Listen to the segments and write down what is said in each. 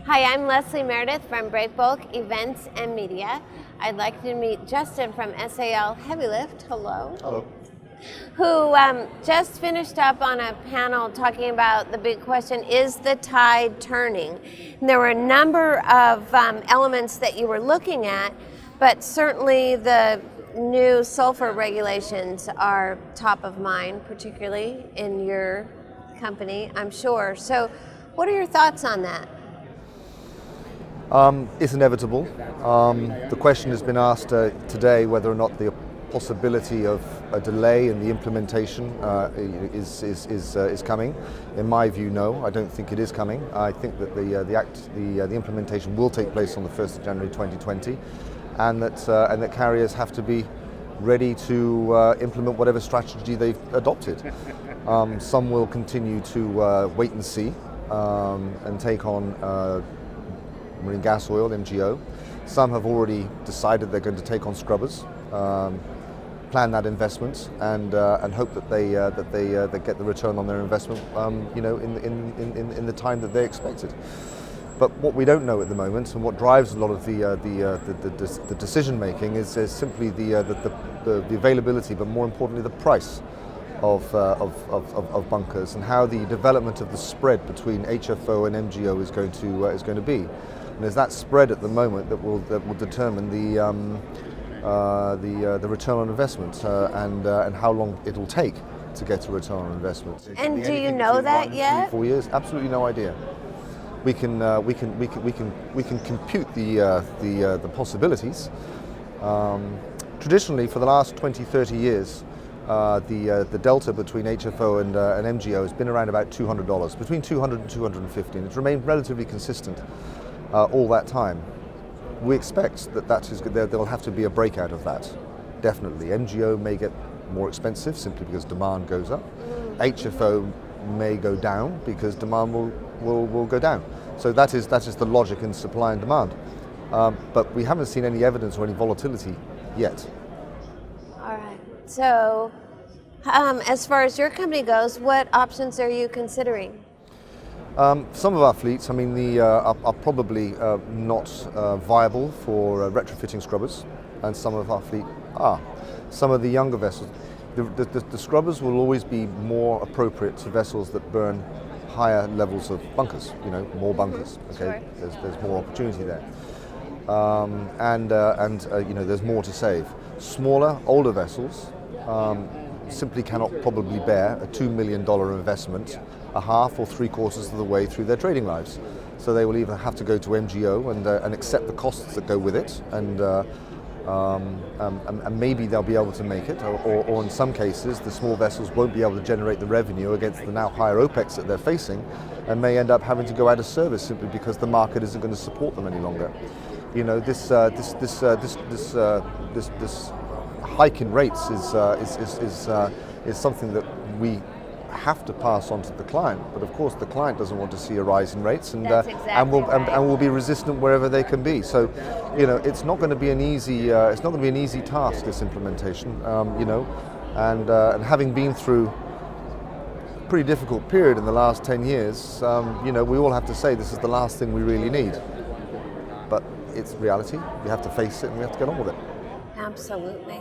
Hi, I'm Leslie Meredith from Breakbulk Events and Media. I'd like to meet Justin from SAL Heavy Lift. Hello. Hello. Who just finished up on a panel talking about the big question, is the tide turning? And there were a number of elements that you were looking at, but certainly the new sulfur regulations are top of mind, particularly in your company, I'm sure. So what are your thoughts on that? It's inevitable. The question has been asked today whether or not the possibility of a delay in the implementation is coming. In my view, no. I don't think it is coming. I think that the implementation will take place on the 1st of January 2020, and that carriers have to be ready to implement whatever strategy they've adopted. Some will continue to wait and see and take on marine gas oil, MGO. Some have already decided they're going to take on scrubbers, plan that investment, and hope that they get the return on their investment, in the time that they expected. But what we don't know at the moment, and what drives a lot of the decision making, is simply the availability, but more importantly, the price of bunkers, and how the development of the spread between HFO and MGO is going to be. And there's that spread at the moment that will determine the return on investment and how long it'll take to get a return on investment. And do you know that yet? 4 years, absolutely no idea. We can compute the possibilities. Traditionally, for the last 20-30 years, the delta between HFO and MGO has been around about $200, between $200 and $250, and it's remained relatively consistent all that time. We expect that there'll have to be a breakout of that. Definitely, MGO may get more expensive simply because demand goes up. HFO may go down because demand will go down. So that is the logic in supply and demand. But we haven't seen any evidence or any volatility yet. All right. So, as far as your company goes, what options are you considering? Some of our fleets, are probably not viable for retrofitting scrubbers, and some of our fleet are. Some of the younger vessels, the scrubbers will always be more appropriate to vessels that burn higher levels of bunkers. More bunkers. Okay, sure. There's more opportunity there, and there's more to save. Smaller, older vessels simply cannot probably bear a $2 million investment a half or three-quarters of the way through their trading lives. So they will either have to go to MGO and accept the costs that go with it, and maybe they'll be able to make it, or in some cases the small vessels won't be able to generate the revenue against the now higher OPEX that they're facing, and may end up having to go out of service simply because the market isn't going to support them any longer. This hike in rates is something that we have to pass on to the client, but of course the client doesn't want to see a rise in rates, and will be resistant wherever they can be. So, it's not going to be an easy task, this implementation. And having been through a pretty difficult period in the last 10 years, we all have to say this is the last thing we really need. But it's reality. We have to face it, and we have to get on with it. Absolutely.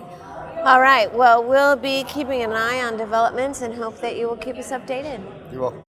All right. Well, we'll be keeping an eye on developments and hope that you will keep us updated. You're welcome.